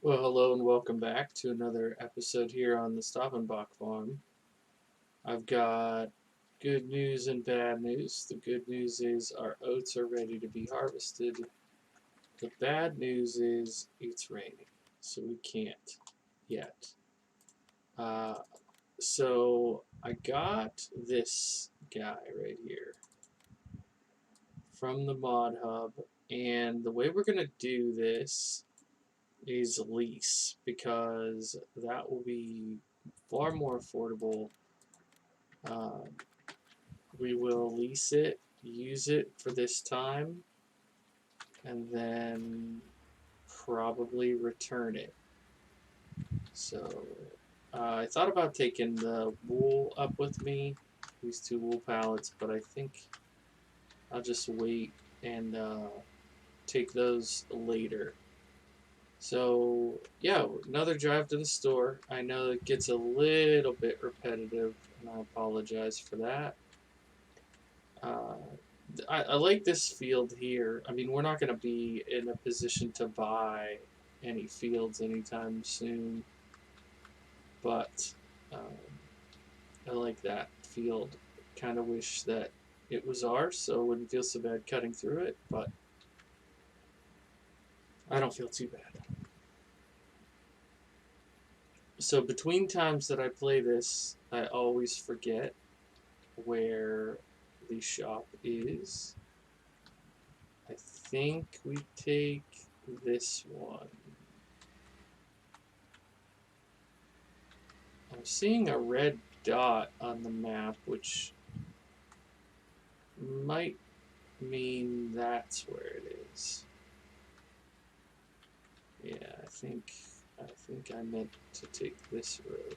Well, hello and welcome back to another episode here on the Stappenbach farm. I've got good news and bad news. The good news is our oats are ready to be harvested. The bad news is it's raining, so we can't yet. Uh, so I got this guy right here from the Mod Hub, and the way we're going to do this is lease because that will be far more affordable. Um, we will lease it, use it for this time, and then probably return it. So I thought about taking the wool up with me, these two wool pallets, but I think I'll just wait and take those later. So yeah, another drive to the store. I know it gets a little bit repetitive, and I apologize for that. Uh, I like this field here. I mean, we're not going to be in a position to buy any fields anytime soon, but um, I like that field. Kind of wish that it was ours, so it wouldn't feel so bad cutting through it, but I don't feel too bad. So between times that I play this, I always forget where the shop is. I think we take this one. I'm seeing a red dot on the map, which might mean that's where it is. Yeah, I think I meant to take this road.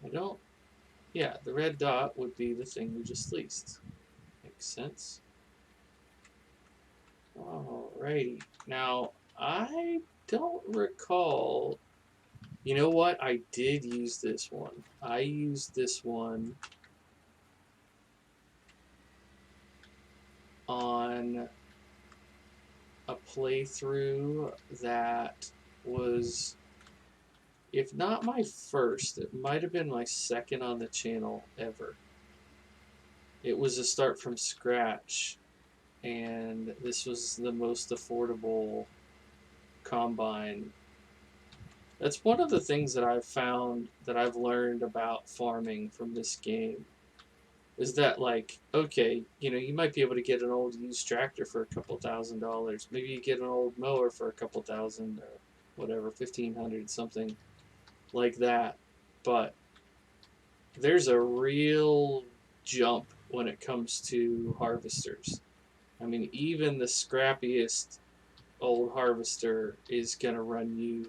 I don't. Yeah, the red dot would be the thing we just leased. Makes sense. Alrighty. Now, I don't recall. You know what? I did use this one. I used this one on a playthrough that was, if not my first, it might have been my second on the channel ever. It was a start from scratch, and this was the most affordable combine. That's one of the things that I've found that I've learned about farming from this game is that, like, okay, you know, you might be able to get an old used tractor for a couple $1,000s. Maybe you get an old mower for a couple thousand or whatever, 1,500, something like that. But there's a real jump when it comes to harvesters. I mean, even the scrappiest old harvester is going to run you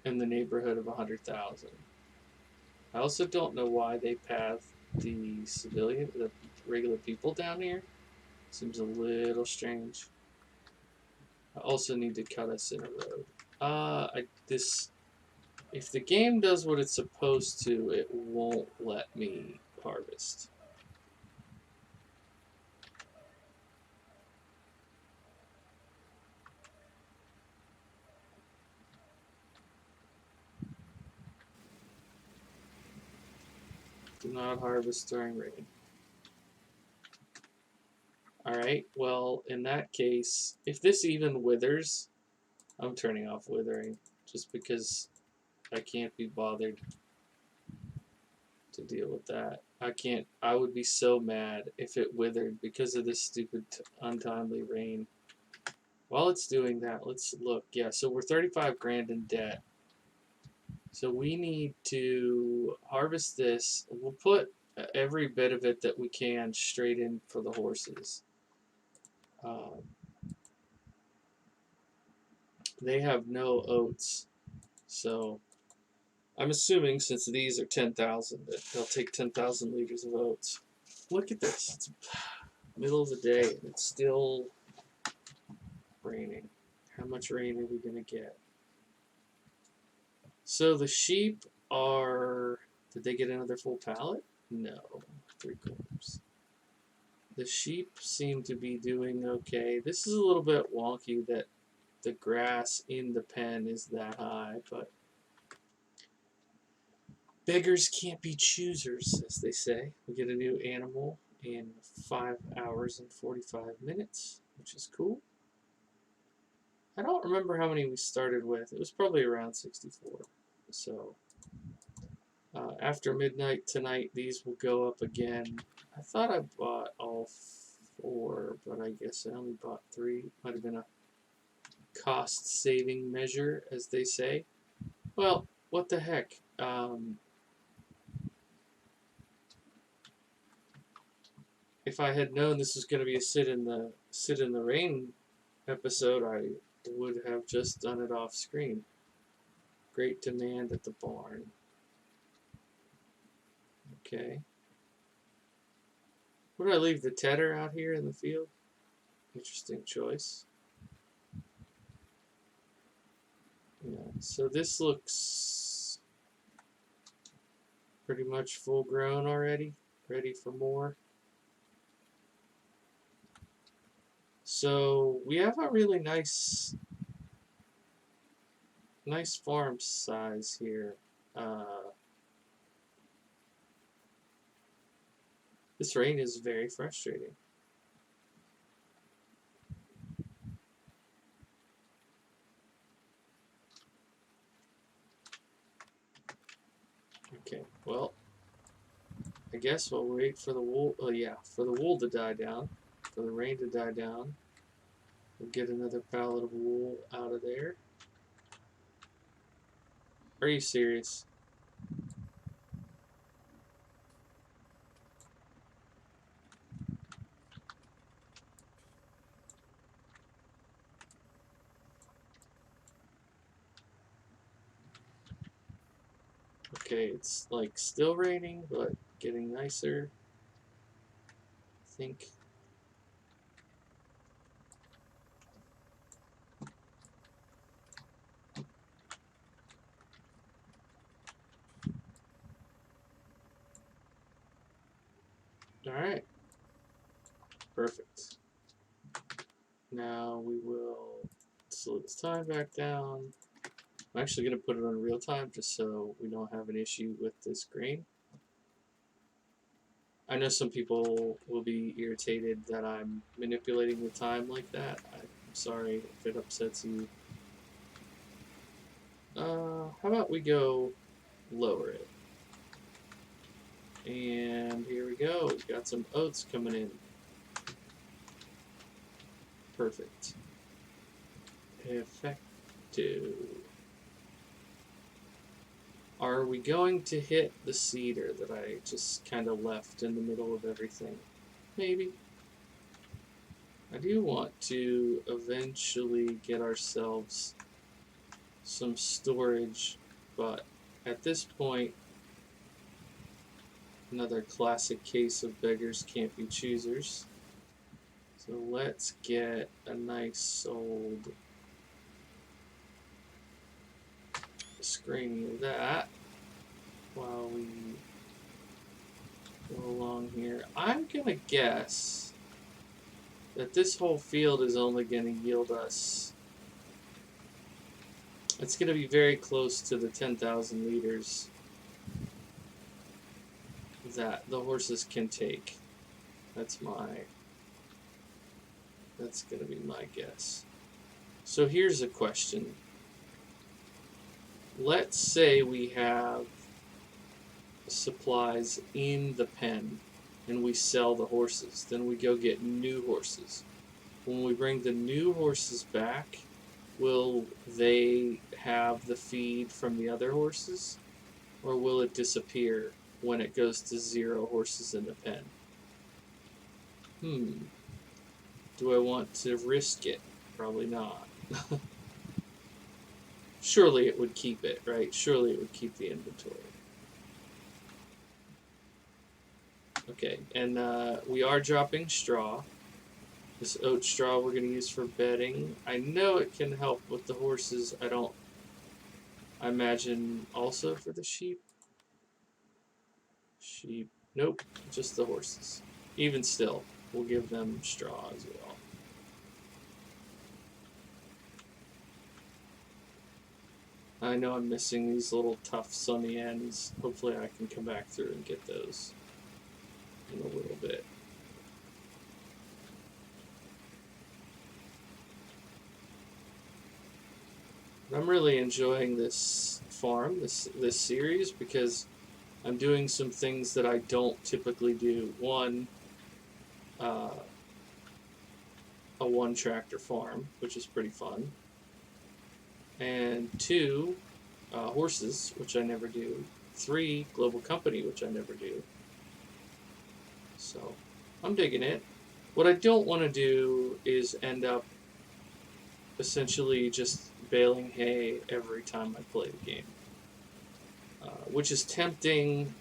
in the neighborhood of 100,000. I also don't know why they path the regular people down here. Seems a little strange. I also need to cut us in a road. If the game does what it's supposed to, it won't let me harvest. Do not harvest during rain. Alright, well, in that case, if this even withers, I'm turning off withering, just because I can't be bothered to deal with that. I would be so mad if it withered because of this stupid untimely rain. While it's doing that, let's look. Yeah, so we're 35 grand in debt. So we need to harvest this. We'll put every bit of it that we can straight in for the horses. They have no oats, so I'm assuming since these are 10,000 that they'll take 10,000 liters of oats. Look at this. It's middle of the day and it's still raining. How much rain are we going to get? So the sheep are... Did they get another full pallet? No. 3/4. The sheep seem to be doing okay. This is a little bit wonky that the grass in the pen is that high, but beggars can't be choosers, as they say. We get a new animal in 5 hours and 45 minutes, which is cool. I don't remember how many we started with. It was probably around 64. So after midnight tonight, these will go up again. I thought I bought all 4, but I guess I only bought 3. Might have been a cost-saving measure, as they say. Well, what the heck? If I had known this was going to be a sit in the rain episode, I would have just done it off screen. Great demand at the barn. Okay. Would I leave the tedder out here in the field? Interesting choice. Yeah, so this looks pretty much full grown already, ready for more. So we have a really nice farm size here. This rain is very frustrating. Okay, well, I guess we'll wait for the wool. Oh yeah, for the wool to die down, for the rain to die down. We'll get another pallet of wool out of there. Are you serious? Okay, it's like still raining, but getting nicer. I think. Alright. Perfect. Now we will slow this time back down. I'm actually going to put it on real time just so we don't have an issue with this grain. I know some people will be irritated that I'm manipulating the time like that. I'm sorry if it upsets you. How about we go lower it? And here we go. We've got some oats coming in. Perfect. Effective. Are we going to hit the cedar that I just kind of left in the middle of everything? Maybe. I do want to eventually get ourselves some storage, but at this point, another classic case of beggars can't be choosers. So let's get a nice old screen of that while we go along here. I'm gonna guess that this whole field is only gonna yield us, it's gonna be very close to the 10,000 liters that the horses can take. That's gonna be my guess. So here's a question. Let's say we have supplies in the pen and we sell the horses. Then we go get new horses. When we bring the new horses back, will they have the feed from the other horses? Or will it disappear when it goes to 0 horses in the pen? Do I want to risk it? Probably not. Surely it would keep it, right? Surely it would keep the inventory. Okay, and we are dropping straw. This oat straw we're going to use for bedding. I know it can help with the horses. I imagine also for the sheep. Sheep, nope, just the horses. Even still, we'll give them straw as well. I know I'm missing these little tufts on the ends. Hopefully I can come back through and get those in a little bit. I'm really enjoying this farm, this series, because I'm doing some things that I don't typically do. One, a one tractor farm, which is pretty fun. And two, horses, which I never do. Three, global company, which I never do. So I'm digging it. What I don't want to do is end up essentially just baling hay every time I play the game, which is tempting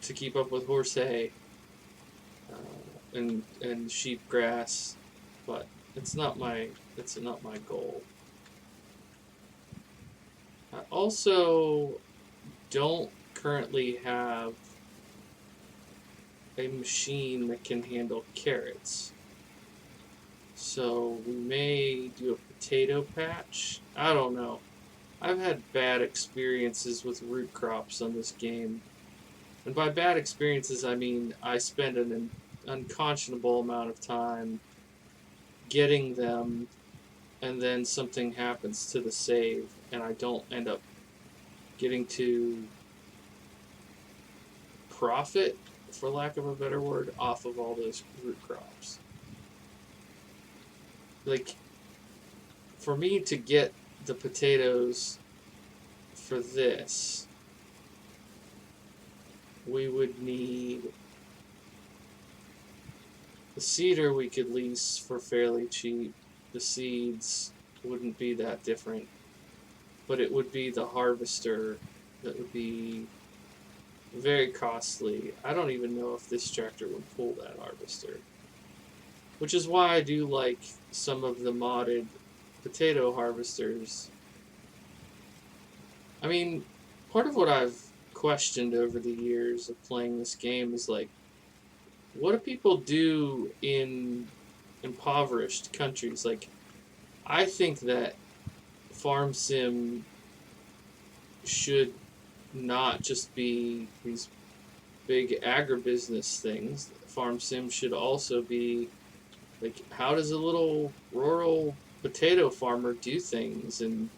to keep up with horse hay and sheep grass, but it's not my goal. I also don't currently have a machine that can handle carrots. So we may do a potato patch. I don't know. I've had bad experiences with root crops on this game. And by bad experiences, I mean I spend an unconscionable amount of time getting them, and then something happens to the save, and I don't end up getting to profit, for lack of a better word, off of all those root crops. Like, for me to get the potatoes for this, we would need the cedar we could lease for fairly cheap. The seeds wouldn't be that different, but it would be the harvester that would be very costly. I don't even know if this tractor would pull that harvester, which is why I do like some of the modded potato harvesters. I mean, part of what I've questioned over the years of playing this game is like, what do people do in impoverished countries? Like, I think that farm sim should not just be these big agribusiness things. Farm sim should also be like, how does a little rural potato farmer do things in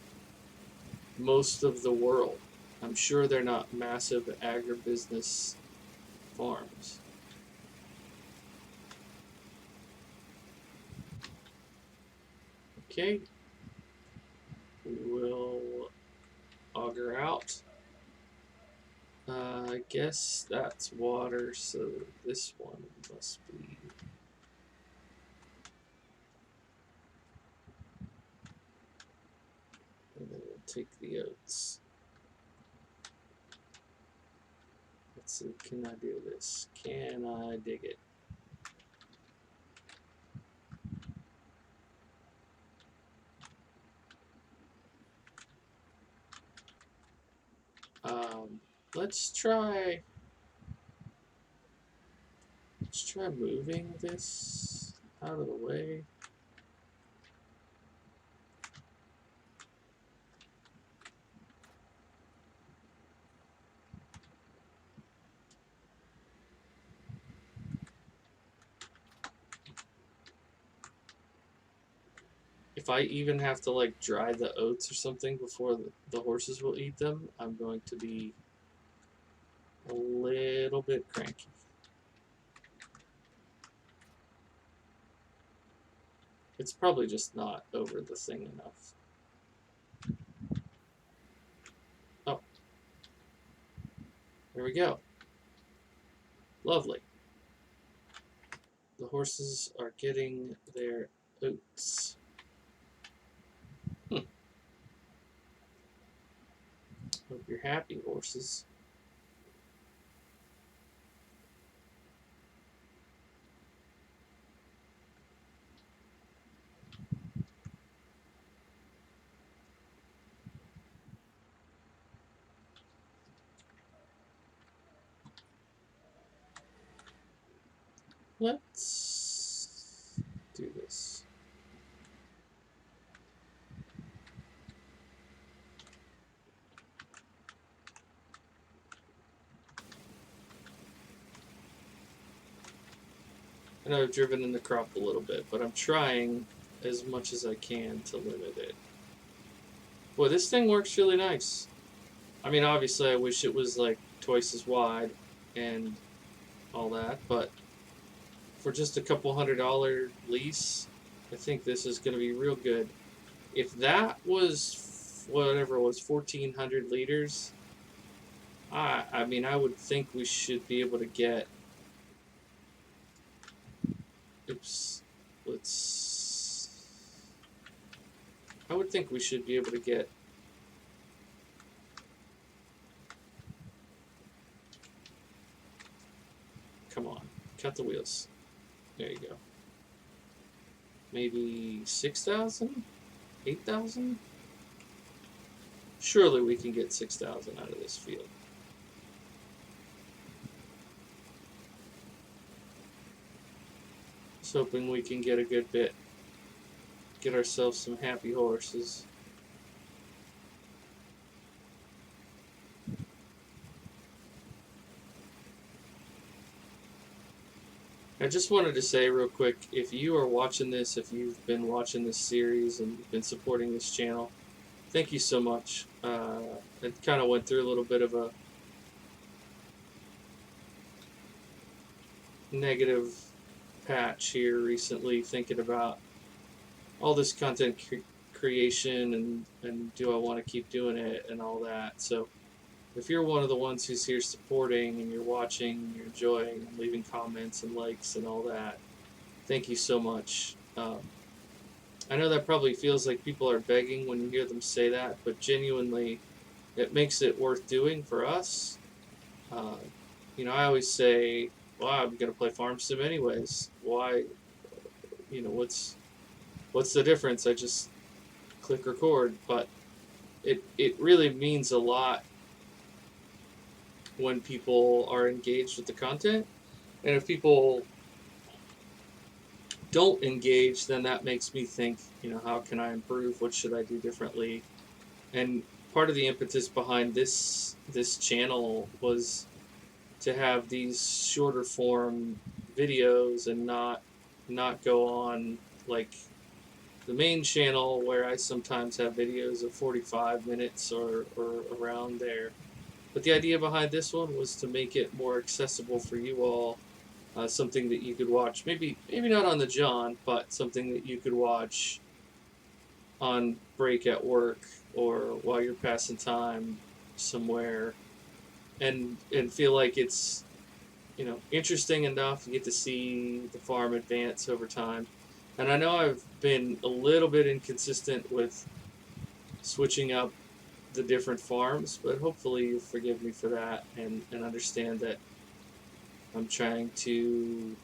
most of the world? I'm sure they're not massive agribusiness farms. Okay, we will auger out. I guess that's water, so this one must be. And then we'll take the oats. Let's see, can I do this? Can I dig it? Let's try moving this out of the way. If I even have to like dry the oats or something before the horses will eat them, I'm going to be a little bit cranky. It's probably just not over the thing enough. Oh, there we go. Lovely. The horses are getting their oats. Hope you're happy, horses. Let's I know I've driven in the crop a little bit, but I'm trying as much as I can to limit it. Boy, this thing works really nice. I mean, obviously I wish it was like twice as wide and all that, but for just a couple $100 lease, I think this is going to be real good. If that was whatever it was, 1,400 liters, I mean, I would think we should be able to get. Oops, let's. I would think we should be able to get. Come on, cut the wheels. There you go. Maybe 6,000, 8,000. Surely we can get 6,000 out of this field. Just hoping we can get a good bit. Get ourselves some happy horses. I just wanted to say real quick, if you are watching this, if you've been watching this series and been supporting this channel, thank you so much. It kind of went through a little bit of a negative patch here recently, thinking about all this content creation and do I want to keep doing it and all that. So if you're one of the ones who's here supporting and you're watching and you're enjoying and leaving comments and likes and all that, thank you so much. I know that probably feels like people are begging when you hear them say that, but genuinely, it makes it worth doing for us. You know, I always say, well, I'm going to play Farm Sim anyways. Why, you know, what's the difference? I just click record. But it really means a lot when people are engaged with the content. And if people don't engage, then that makes me think, you know, how can I improve? What should I do differently? And part of the impetus behind this channel was to have these shorter form videos and not go on like the main channel where I sometimes have videos of 45 minutes or around there. But the idea behind this one was to make it more accessible for you all, something that you could watch, maybe not on the John, but something that you could watch on break at work or while you're passing time somewhere, and feel like it's, you know, interesting enough. You get to see the farm advance over time. And I know I've been a little bit inconsistent with switching up the different farms, but hopefully you'll forgive me for that and understand that I'm trying to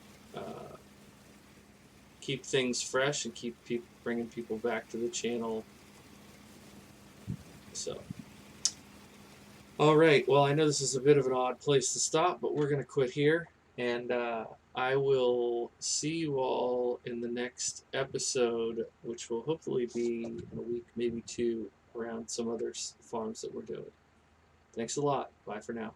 keep things fresh and keep bringing people back to the channel. So, all right. Well, I know this is a bit of an odd place to stop, but we're going to quit here. And I will see you all in the next episode, which will hopefully be in a week, maybe two, around some other farms that we're doing. Thanks a lot. Bye for now.